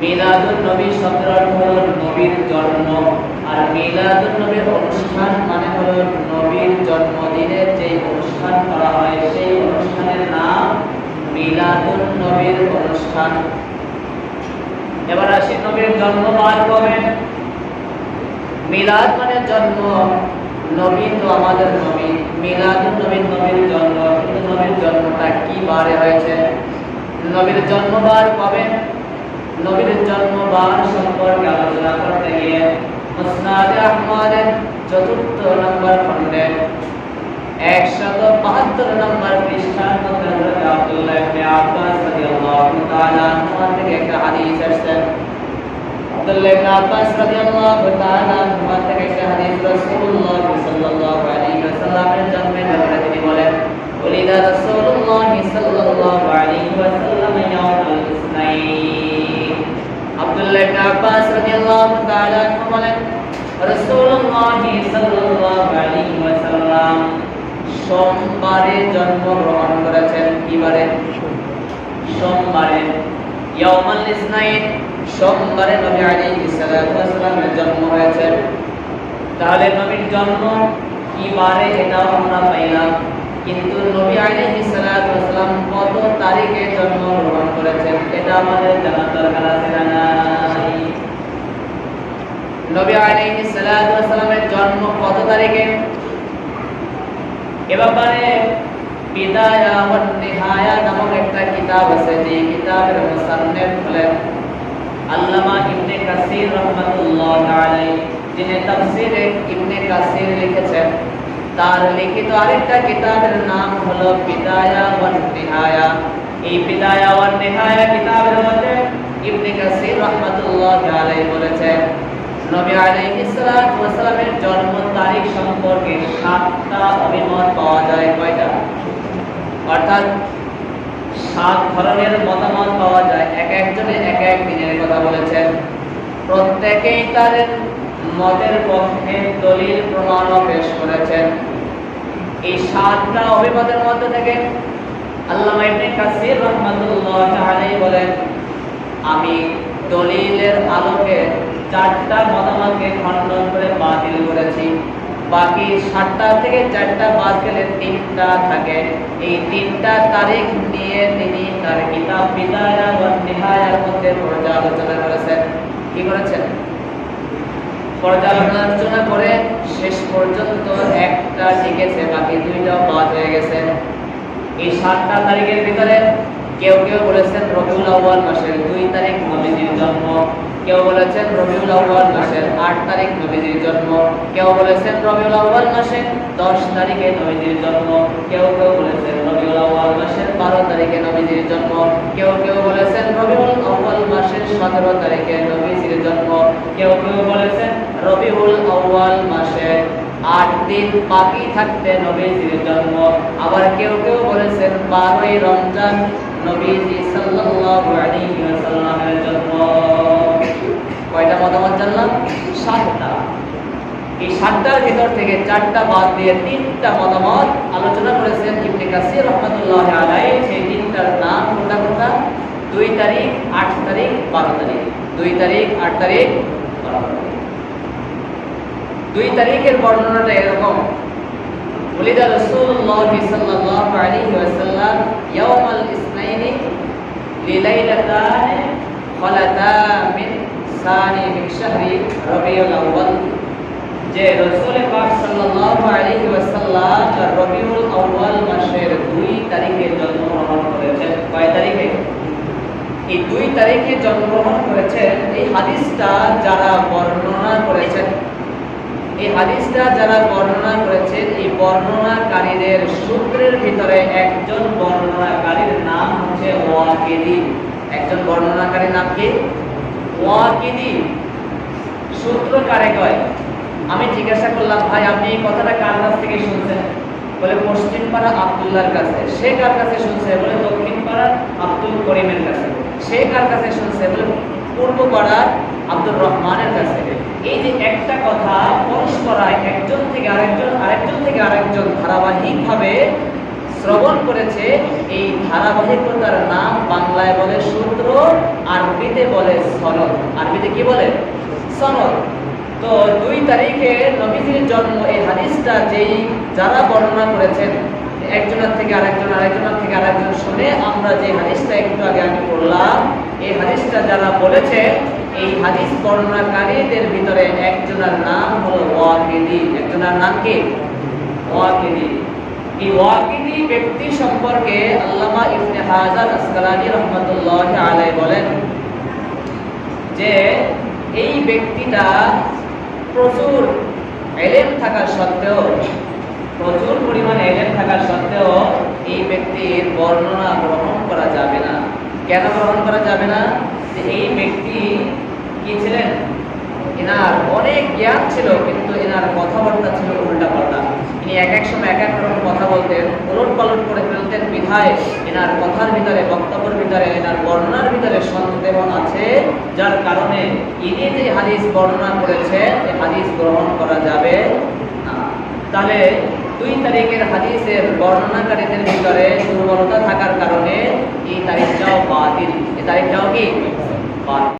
মিলাদুন নবী শব্দের অর্থ হলো নবীর জন্ম, আর মিলাদুন নবীর অনুষ্ঠান মানে হলো নবীর জন্মদিনের যে অনুষ্ঠান করা হয় সেই অনুষ্ঠানের নাম মিলাদুন নবীর অনুষ্ঠান। এবার আসি নবীর জন্মবার কবে। মিলাদ মানে জন্ম, নবী তো আমাদের নবী, মিলাদুন নবী নবীর জন্ম, কিন্তু নবীর জন্মটা কি বারে হয়েছে, নবীর জন্মবার কবে? নবীর জন্মবার সম্পর্কে আলোচনা করতে গিয়ে মুসনাদে আহমদের ৪র্থ নম্বর খণ্ডে ১৭২ নম্বর পৃষ্ঠার মধ্যে হযরত আব্দুল্লাহ ইবনে আব্বাস রাদিয়াল্লাহু তাআলা আনহু থেকে একটা হাদিস আসছে। আব্দুল্লাহ ইবনে আব্বাস রাদিয়াল্লাহু তাআলা আনহু থেকে একটা হাদিস রাসূলুল্লাহ সাল্লাল্লাহু আলাইহি ওয়াসাল্লামের জন্মের ব্যাপারে তিনি বলেন, ওলিদা রাসূলুল্লাহ সাল্লাল্লাহু আলাইহি ওয়াসাল্লাম ইয়াউমুল ইসনাইন। আব্দুল্লাহ ইবনে আব্বাস রাদিয়াল্লাহু তাআলা আনহু বলেন, রাসূলুল্লাহ সাল্লাল্লাহু আলাইহি ওয়াসাল্লাম সোমবারে জন্মগ্রহণ করেছেন। কি বারে? সোমবারে। ইয়াউমুল ইসনাইন, সোমবারে নবী আলাইহিস সালাতু ওয়াস সালামের জন্ম হয়েছে। তাহলে নবীর জন্ম কি বারে এটাও আমরা পাইলাম, কিন্তু নবী আলাইহিস সালাতু ওয়াস সালাম কত তারিখে জন্মগ্রহণ করেছেন এটা আমাদের জানা দরকার আছে না নাই? নবী আলাইহিস সালাতু ওয়াস সালামের জন্ম কত তারিখে? এ ব্যাপারে বিদায়া ওয়া নিহায়া নামক একটা কিতাব আছে, যে কিতাবের মুসান্নিফ হলেন আল্লামা ইবনে কাসির রাহমাতুল্লাহ আলাইহি, যিনি তাফসীরে ইবনে কাসির লিখেছেন। তার লিখিত আরেকটা কিতাবের নাম হলো বিদায়া ওয়া নিহায়া। এই বিদায়া ওয়া নিহায়া কিতাবের মধ্যে ইবনে কাসির রাহমাতুল্লাহ আলাইহি বলেছেন, নবী আলাইহিস সালাতু ওয়াস সালামের জন্ম তারিখ সম্পর্কে 7টা অভিমত পাওয়া যায়। কয়টা? অর্থাৎ 7 ধরনের মতামত পাওয়া যায়। এক একজনে এক এক দিনের কথা বলেছেন, প্রত্যেকেই তার মতের পক্ষে দলিল প্রমাণও পেশ করেছেন। এই 7টা অভিমতের মধ্যে থেকে আল্লামা ইবনে কাসির রাহমাতুল্লাহ আলাইহি বলেন, আমি দলিলের আলোকে 4টা মতামতকে খণ্ডন করে বাতিল করেছি। বাকি 7টা থেকে 4টা বাদ গেলে 3টা থাকে। এই 3টা তারিখ নিয়ে তিনি তার কিতাব বিদায়া ওয়া নিহায়ার মধ্যে পর্যালোচনা করেছেন। কি করেছেন? পর্যালোচনা করে শেষ পর্যন্ত একটা টিকেছে, বাকি 2টা বাদ হয়ে গেছে। এই 7টা তারিখের ভিতরে কেউ কেউ বলেছেন রবিউল আউয়াল মাসের 2 তারিখ নবীজির জন্ম, কেউ বলেছেন রবিউল আউয়াল মাসের 8 তারিখ নবীজির জন্ম, কেউ বলেছেন রবিউল আউয়াল মাসের 10 তারিখে নবীজির জন্ম, কেউ কেউ বলেছেন রবিউল আউয়াল মাসের 12 তারিখে নবীজির জন্ম, কেউ কেউ বলেছেন রবিউল আউয়াল মাসের 17 তারিখে নবীজির জন্ম, কেউ কেউ বলেছেন রবিউল আউয়াল মাসের 8 দিন বাকি থাকতে নবীজির জন্ম, আবার কেউ কেউ বলেছেন 12ই রমজান নবীজি সাল্লাল্লাহু আলাইহি ওয়াসাল্লামের জন্ম। কয়টা মতামত জানলাম? 7টা। এই 7টার ভিতর থেকে 4টা বাদ দিয়ে 3টা মতামত আলোচনা করেছেন ইবনে কাসির রাহমাতুল্লাহ আলাইহি। সেই 3টার নাম কোনটা কোনটা? 2 তারিখ, 8 তারিখ, 12 তারিখ। 2 তারিখ, 8 তারিখ, 12 তারিখ। 2 তারিখের বর্ণনাটা এরকম, ওলিদা রাসূলুল্লাহ সাল্লাল্লাহু আলাইহি ওয়াসাল্লাম ইয়াউমাল ইসনাইনি লিলাইলাতান খালাতা মিন সানি মিন শাহরি রবিউল আউয়াল। যে রাসূল পাক সাল্লাল্লাহু আলাইহি ওয়াসাল্লাম রবিউল আউয়াল মাসের 2 তারিখে জন্মগ্রহণ করেছেন। কয় তারিখে? এই 2 তারিখে জন্মগ্রহণ করেছেন। এই হাদিসটা যারা বর্ণনা করেছেন, এই হাদিসটা যারা বর্ণনা করেছেন, এই বর্ণনাকারীদের সূত্রের ভিতরে একজন বর্ণনাকারীর নাম হচ্ছে ওয়াকিদি। একজন বর্ণনাকারীর নাম কি? ওয়াকিদি। সূত্র কারে কয়? আমি জিজ্ঞাসা করলাম, ভাই আপনি এই কথাটা কার কাছ থেকে শুনছেন? বলে পশ্চিম পাড়া আব্দুল্লাহর কাছে। সে কার কাছে শুনছে? বলে দক্ষিণ পাড়ার আব্দুল করিমের কাছে। সে কার কাছে শুনছে? বলে পূর্ব পাড়ার আব্দুর রহমানের কাছে। এই যে একটা কথা পরস্পরায় একজন থেকে আরেকজন, আরেকজন থেকে আরেকজন ধারাবাহিকভাবে শ্রবণ করেছে, এই ধারাবাহিকতার নাম বাংলায় বলে সূত্র, আরবিতে বলে সনদ। আরবিতে কি বলে? সনদ। তো 2 তারিখে নবীজির জন্ম, এই হাদিসটা যারা বর্ণনা করেছেন, একজনের থেকে আরেকজন, আরেকজনের থেকে আরেকজন শুনে আমরা যে হাদিসটা একটু আগে আমি পড়লাম, এই হাদিসটা যারা বলেছে, এই হাদিস বর্ণনাকারীদের ভিতরে একজনের নাম হলো ওয়াকিদি। একজনের নাম কি? ওয়াকিদি। এই ওয়াকিদি ব্যক্তি সম্পর্কে আল্লামা ইবনে হাজার আসকালানী রাহমাতুল্লাহি আলাইহি বলেন যে এই ব্যক্তিটা প্রচুর ইলম থাকা সত্ত্বেও, প্রচুর পরিমাণে ইলম থাকা সত্ত্বেও এই ব্যক্তির বর্ণনা গ্রহণ করা যাবে না। কেন গ্রহণ করা যাবে না? যে এই ব্যক্তি কি ছিলেন? এনার অনেক জ্ঞান ছিল, কিন্তু এনার কথাবার্তা ছিল উল্টাপাল্টা। ইনি এক এক সময় এক এক রকম কথা বলতেন, ওলট পালট করে ফেলতেন, বিধায় এনার কথার ভিতরে, বক্তব্যের ভিতরে, এনার বর্ণনার ভিতরে সন্দেহ আছে, যার কারণে ইনি যে হাদিস বর্ণনা করেছেন, এই হাদিস গ্রহণ করা যাবে না। তাহলে 2 তারিখের হাদিসের বর্ণনাকারীদের ভিতরে দুর্বলতা থাকার কারণে এই তারিখটাও বাতিল। এই তারিখটাও কি বাতিল।